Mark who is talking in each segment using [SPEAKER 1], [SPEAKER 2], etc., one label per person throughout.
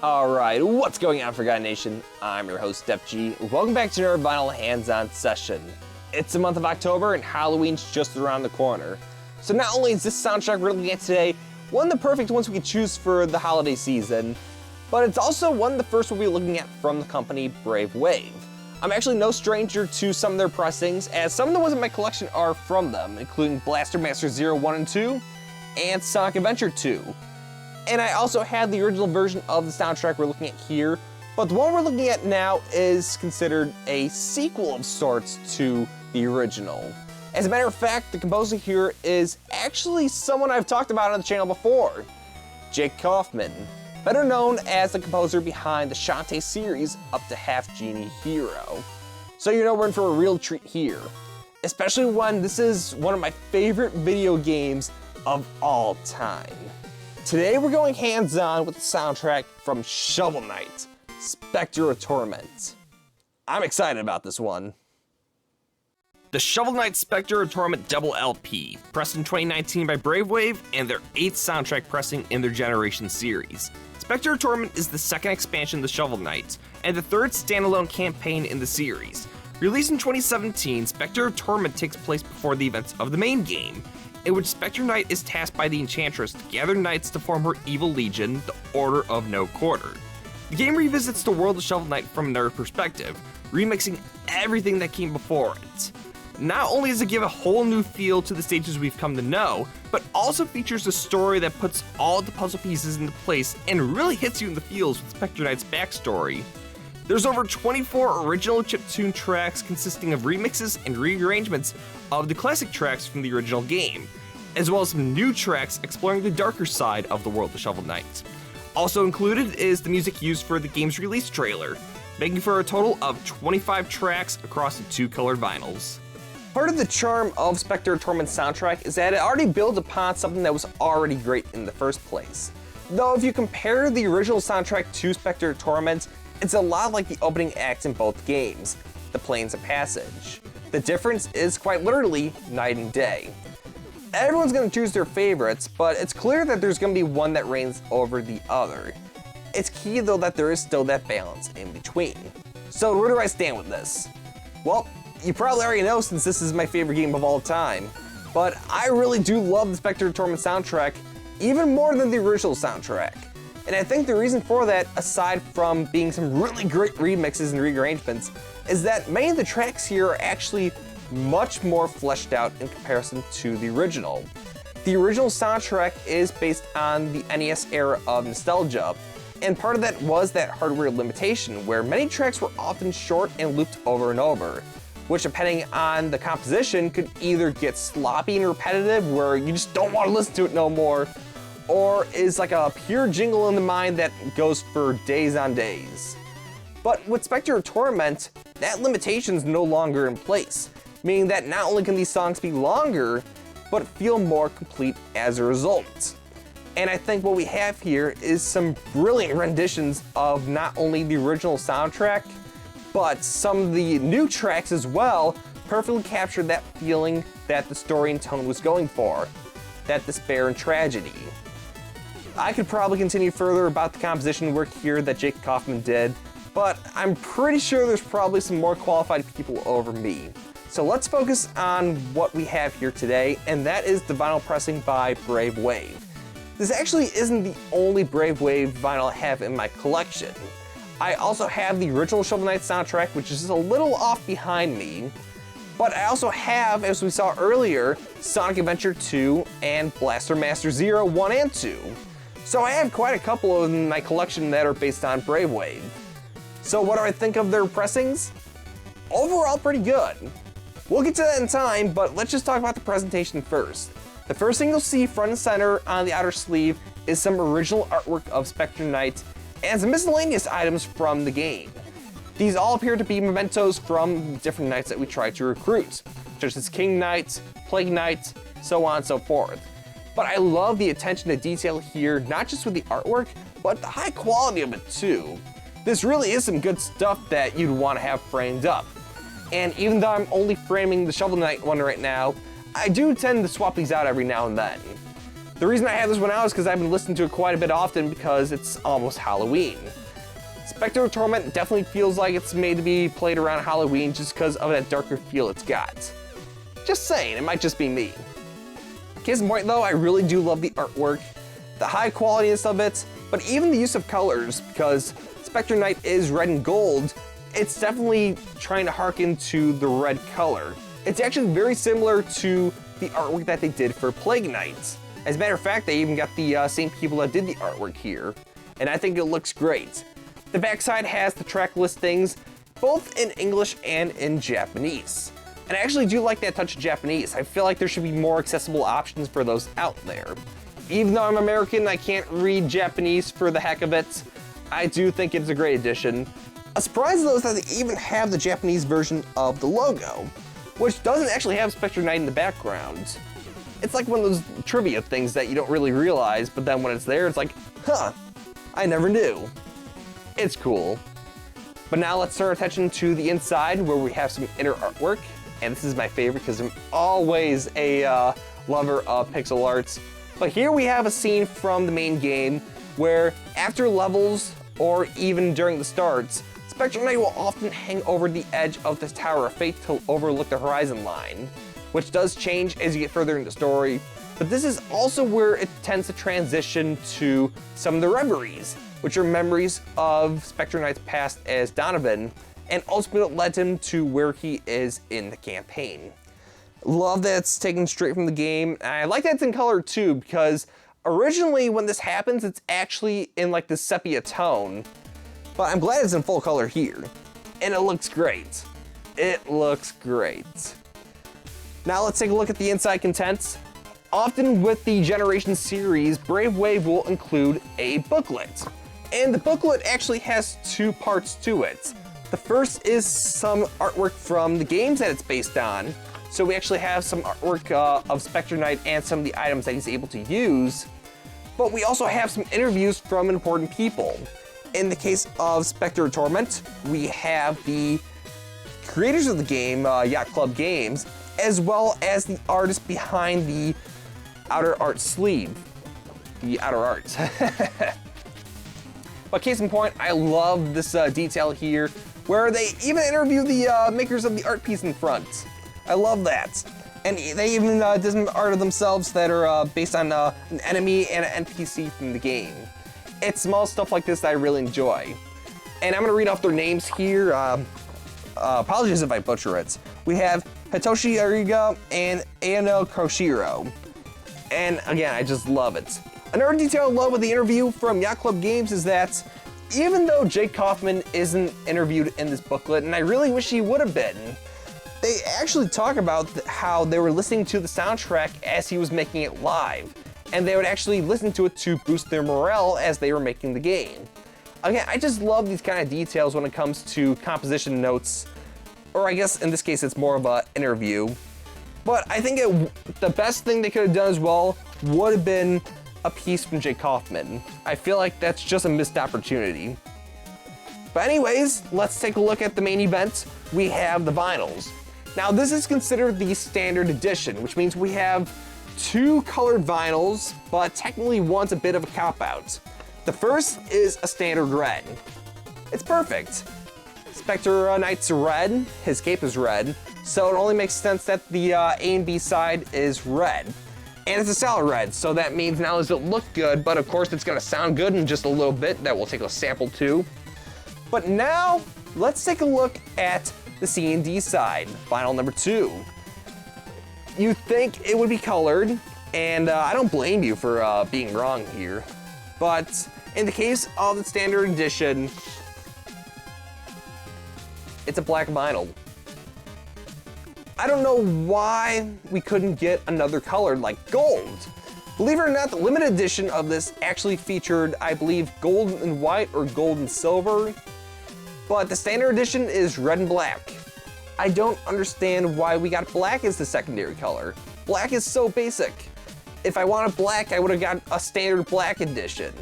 [SPEAKER 1] Alright, what's going on, Forgotten Nation? I'm your host, Step G. Welcome back to another vinyl hands-on session. It's the month of October and Halloween's just around the corner. So not only is this soundtrack we're looking at today one of the perfect ones we could choose for the holiday season, but it's also one of the first we'll be looking at from the company Brave Wave. I'm actually no stranger to some of their pressings, as some of the ones in my collection are from them, including Blaster Master 0, 1, and 2, and Sonic Adventure 2. And I also have the original version of the soundtrack we're looking at here, but the one we're looking at now is considered a sequel of sorts to the original. As a matter of fact, the composer here is actually someone I've talked about on the channel before, Jake Kaufman, better known as the composer behind the Shantae series up to Half Genie Hero. So you know we're in for a real treat here, especially when this is one of my favorite video games of all time. Today we're going hands-on with the soundtrack from Shovel Knight, Specter of Torment. I'm excited about this one. The Shovel Knight Specter of Torment Double LP, pressed in 2019 by Brave Wave and their 8th soundtrack pressing in their Generation series. Specter of Torment is the second expansion of the Shovel Knight, and the third standalone campaign in the series. Released in 2017, Specter of Torment takes place before the events of the main game, in which Specter Knight is tasked by the Enchantress to gather knights to form her evil legion, the Order of No Quarter. The game revisits the world of Shovel Knight from their perspective, remixing everything that came before it. Not only does it give a whole new feel to the stages we've come to know, but also features a story that puts all the puzzle pieces into place and really hits you in the feels with Specter Knight's backstory. There's over 24 original chiptune tracks consisting of remixes and rearrangements of the classic tracks from the original game, as well as some new tracks exploring the darker side of the world of Shovel Knight. Also included is the music used for the game's release trailer, making for a total of 25 tracks across the 2 colored vinyls. Part of the charm of Specter of Torment's soundtrack is that it already builds upon something that was already great in the first place. Though if you compare the original soundtrack to Specter of Torment, it's a lot like the opening acts in both games, the Plains of Passage. The difference is quite literally night and day. Everyone's going to choose their favorites, but it's clear that there's going to be one that reigns over the other. It's key though that there is still that balance in between. So where do I stand with this? Well, you probably already know since this is my favorite game of all time, but I really do love the Specter of Torment soundtrack even more than the original soundtrack. And I think the reason for that, aside from being some really great remixes and rearrangements, is that many of the tracks here are actually much more fleshed out in comparison to the original. The original soundtrack is based on the NES era of nostalgia, and part of that was that hardware limitation, where many tracks were often short and looped over and over, which depending on the composition could either get sloppy and repetitive where you just don't want to listen to it no more, or is like a pure jingle in the mind that goes for days on days. But with Specter of Torment, that limitation's no longer in place, meaning that not only can these songs be longer, but feel more complete as a result. And I think what we have here is some brilliant renditions of not only the original soundtrack, but some of the new tracks as well perfectly capture that feeling that the story and tone was going for, that despair and tragedy. I could probably continue further about the composition work here that Jake Kaufman did, but I'm pretty sure there's probably some more qualified people over me. So let's focus on what we have here today, and that is the vinyl pressing by Brave Wave. This actually isn't the only Brave Wave vinyl I have in my collection. I also have the original Shovel Knight soundtrack, which is just a little off behind me, but I also have, as we saw earlier, Sonic Adventure 2 and Blaster Master 0, 1, and 2. So I have quite a couple in my collection that are based on Brave Wave. So what do I think of their pressings? Overall, pretty good. We'll get to that in time, but let's just talk about the presentation first. The first thing you'll see front and center on the outer sleeve is some original artwork of Specter Knight and some miscellaneous items from the game. These all appear to be mementos from different knights that we tried to recruit, such as King Knight, Plague Knight, so on and so forth. But I love the attention to detail here, not just with the artwork, but the high quality of it too. This really is some good stuff that you'd want to have framed up. And even though I'm only framing the Shovel Knight one right now, I do tend to swap these out every now and then. The reason I have this one out is because I've been listening to it quite a bit often because it's almost Halloween. Specter of Torment definitely feels like it's made to be played around Halloween just because of that darker feel it's got. Just saying, it might just be me. Case in point though, I really do love the artwork, the high qualityness of it, but even the use of colors, because Specter Knight is red and gold, it's definitely trying to harken to the red color. It's actually very similar to the artwork that they did for Plague Knight. As a matter of fact, they even got the same people that did the artwork here, and I think it looks great. The backside has the track listings, both in English and in Japanese. And I actually do like that touch of Japanese. I feel like there should be more accessible options for those out there. Even though I'm American, I can't read Japanese for the heck of it. I do think it's a great addition. A surprise though is that they even have the Japanese version of the logo, which doesn't actually have Specter Knight in the background. It's like one of those trivia things that you don't really realize, but then when it's there, it's like, huh, I never knew. It's cool. But now let's turn our attention to the inside where we have some inner artwork. And this is my favorite because I'm always a lover of pixel arts. But here we have a scene from the main game where after levels or even during the starts, Specter Knight will often hang over the edge of the Tower of Fate to overlook the horizon line, which does change as you get further into the story. But this is also where it tends to transition to some of the reveries, which are memories of Specter Knight's past as Donovan, and ultimately led him to where he is in the campaign. Love that it's taken straight from the game. And I like that it's in color too, because originally when this happens, it's actually in like the sepia tone, but I'm glad it's in full color here. And it looks great. It looks great. Now let's take a look at the inside contents. Often with the Generation series, Brave Wave will include a booklet. And the booklet actually has two parts to it. The first is some artwork from the games that it's based on. So we actually have some artwork of Specter Knight and some of the items that he's able to use. But we also have some interviews from important people. In the case of Specter of Torment, we have the creators of the game, Yacht Club Games, as well as the artist behind the outer art sleeve. The outer art. But case in point, I love this detail here, where they even interview the makers of the art piece in front. I love that. And they even did some art of themselves that are based on an enemy and an NPC from the game. It's small stuff like this that I really enjoy. And I'm gonna read off their names here. Apologies if I butcher it. We have Hitoshi Ariga and Ayano Koshiro. And again, I just love it. Another detail I love with the interview from Yacht Club Games is that even though Jake Kaufman isn't interviewed in this booklet, and I really wish he would have been, they actually talk about how they were listening to the soundtrack as he was making it live, and they would actually listen to it to boost their morale as they were making the game. Again, I just love these kind of details when it comes to composition notes, or I guess in this case it's more of an interview. But I think the best thing they could have done as well would have been a piece from Jake Kaufman. I feel like that's just a missed opportunity. But anyways, let's take a look at the main event. We have the vinyls. Now this is considered the standard edition, which means we have two colored vinyls, but technically one's a bit of a cop-out. The first is a standard red. It's perfect. Specter Knight's red, his cape is red, so it only makes sense that the A and B side is red. And it's a solid red, so that means not only does it look good, but of course it's gonna sound good in just a little bit that we'll take a sample to. But now, let's take a look at the C and D side, vinyl number 2. You'd think it would be colored, and I don't blame you for being wrong here. But in the case of the standard edition, it's a black vinyl. I don't know why we couldn't get another color like gold. Believe it or not, the limited edition of this actually featured, I believe, gold and white or gold and silver, but the standard edition is red and black. I don't understand why we got black as the secondary color. Black is so basic. If I wanted black, I would have got a standard black edition.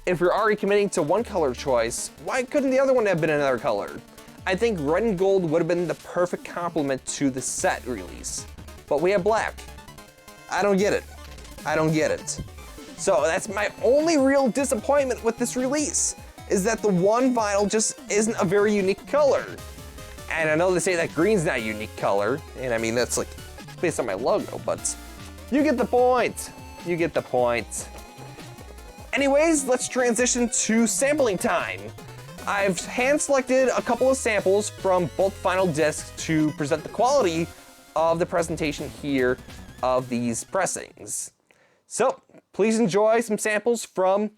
[SPEAKER 1] If we're already committing to one color choice, why couldn't the other one have been another color? I think red and gold would have been the perfect complement to the set release. But we have black. I don't get it. I don't get it. So that's my only real disappointment with this release, is that the one vinyl just isn't a very unique color. And I know they say that green's not a unique color, and I mean, that's like based on my logo, but you get the point. You get the point. Anyways, let's transition to sampling time. I've hand-selected a couple of samples from both vinyl discs to present the quality of the presentation here of these pressings. So, please enjoy some samples from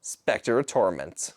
[SPEAKER 1] Specter of Torment.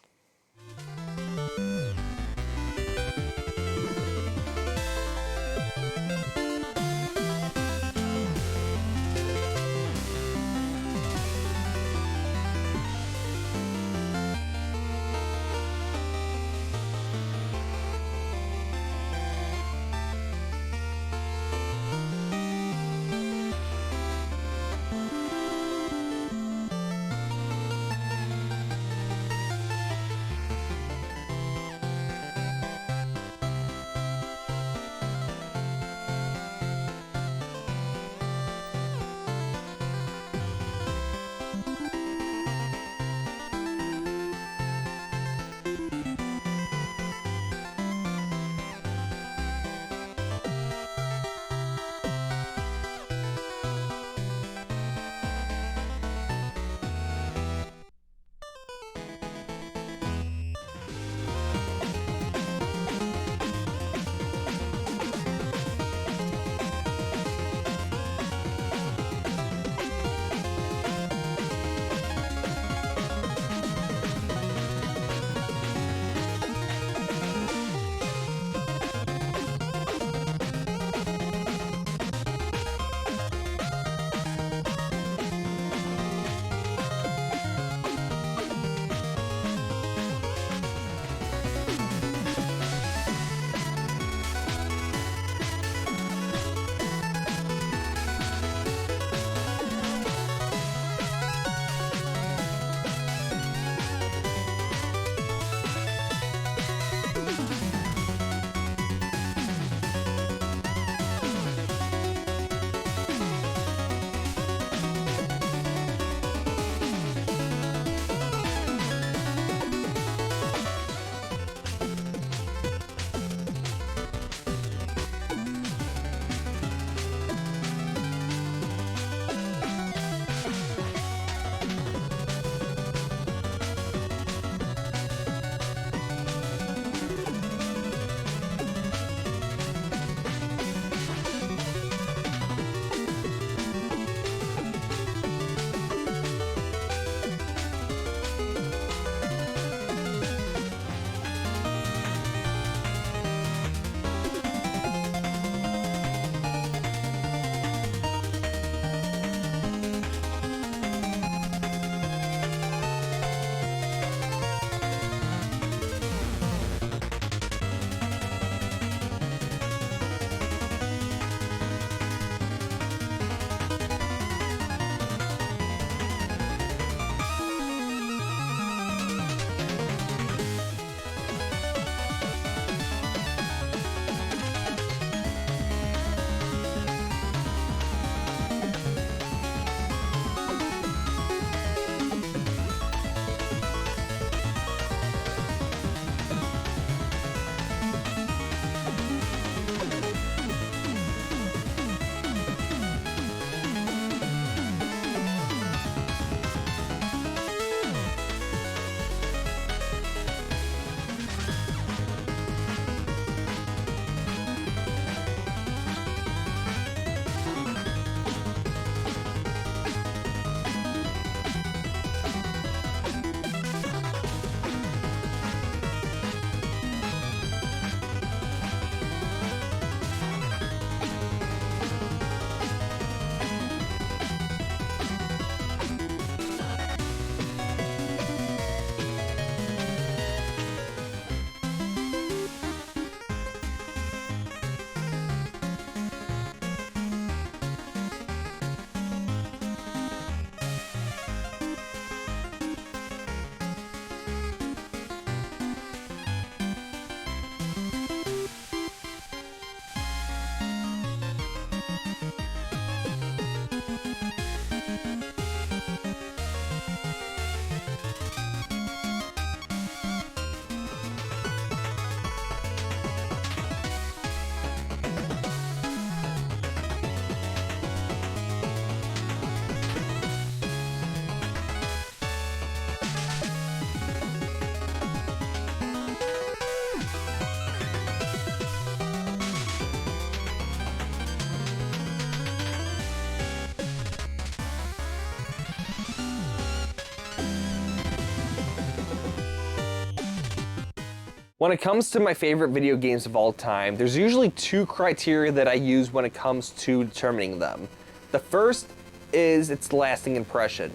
[SPEAKER 1] When it comes to my favorite video games of all time, there's usually two criteria that I use when it comes to determining them. The first is its lasting impression.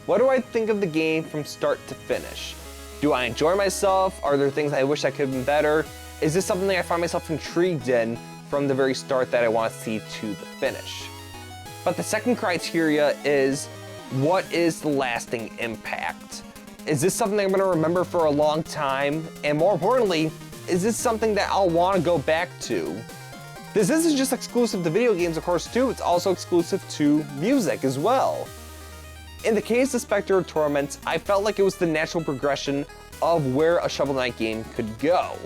[SPEAKER 1] What do I think of the game from start to finish? Do I enjoy myself? Are there things I wish I could have been better? Is this something that I find myself intrigued in from the very start that I want to see to the finish? But the second criteria is, what is the lasting impact? Is this something I'm going to remember for a long time? And more importantly, is this something that I'll want to go back to? This isn't just exclusive to video games, of course, too. It's also exclusive to music as well. In the case of Specter of Torment, I felt like it was the natural progression of where a Shovel Knight game could go.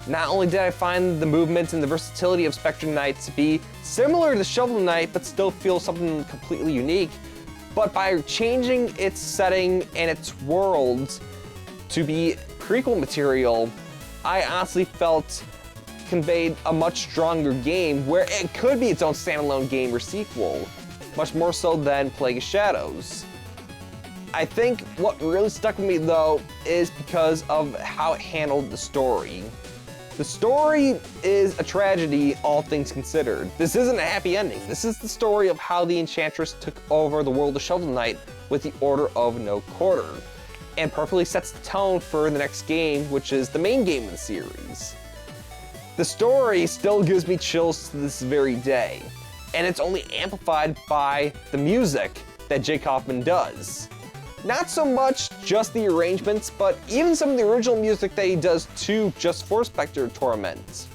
[SPEAKER 1] Not only did I find the movement and the versatility of Specter Knight to be similar to Shovel Knight, but still feel something completely unique, but by changing its setting and its world to be prequel material, I honestly felt conveyed a much stronger game where it could be its own standalone game or sequel, much more so than Plague of Shadows. I think what really stuck with me though is because of how it handled the story. The story is a tragedy, all things considered. This isn't a happy ending. This is the story of how the Enchantress took over the world of Shovel Knight with the Order of No Quarter, and perfectly sets the tone for the next game, which is the main game in the series. The story still gives me chills to this very day, and it's only amplified by the music that Jake Kaufman does. Not so much just the arrangements, but even some of the original music that he does too, just for Specter of Torment.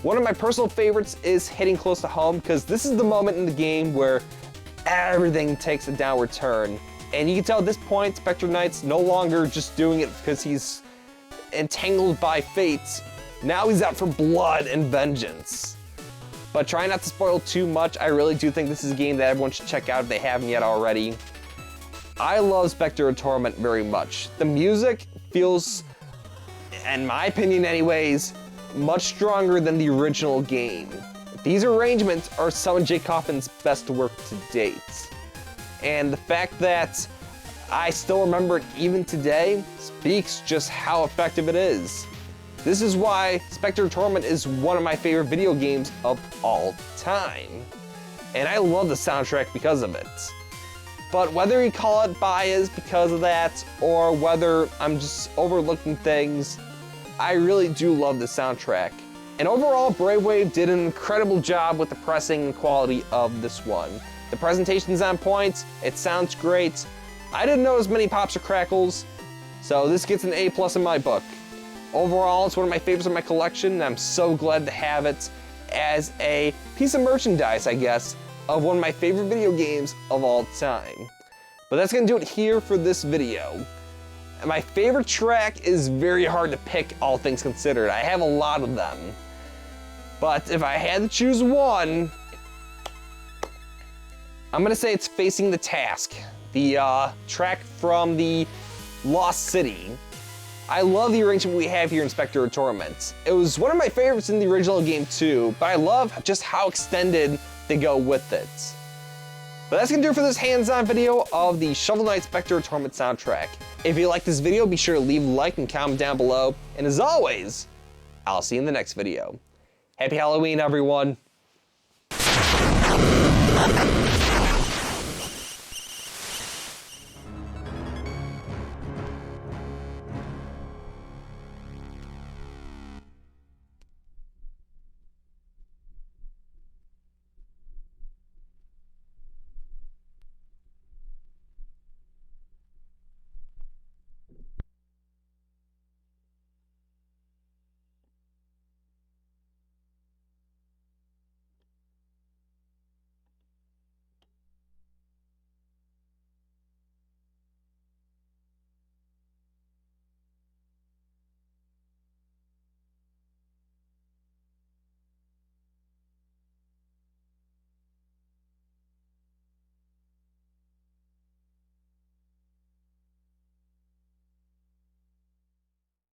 [SPEAKER 1] One of my personal favorites is Hitting Close to Home, because this is the moment in the game where everything takes a downward turn. And you can tell at this point, Specter Knight's no longer just doing it because he's entangled by fate. Now he's out for blood and vengeance. But try not to spoil too much. I really do think this is a game that everyone should check out if they haven't yet already. I love Specter of Torment very much. The music feels, in my opinion anyways, much stronger than the original game. These arrangements are some of Jake Kaufman's best work to date. And the fact that I still remember it even today speaks just how effective it is. This is why Specter of Torment is one of my favorite video games of all time. And I love the soundtrack because of it. But whether you call it bias because of that, or whether I'm just overlooking things, I really do love the soundtrack. And overall, Bravewave did an incredible job with the pressing and quality of this one. The presentation's on point, it sounds great. I didn't notice many pops or crackles, so this gets an A+ in my book. Overall, it's one of my favorites in my collection, and I'm so glad to have it as a piece of merchandise, I guess, of one of my favorite video games of all time. But that's gonna do it here for this video. And my favorite track is very hard to pick, all things considered. I have a lot of them. But if I had to choose one, I'm gonna say it's Facing the Task, the track from the Lost City. I love the arrangement we have here in Specter of Torment. It was one of my favorites in the original game too, but I love just how extended they go with it. But that's gonna do it for this hands-on video of the Shovel Knight Specter of Torment soundtrack. If you like this video, be sure to leave a like and comment down below. And as always, I'll see you in the next video. Happy Halloween, everyone.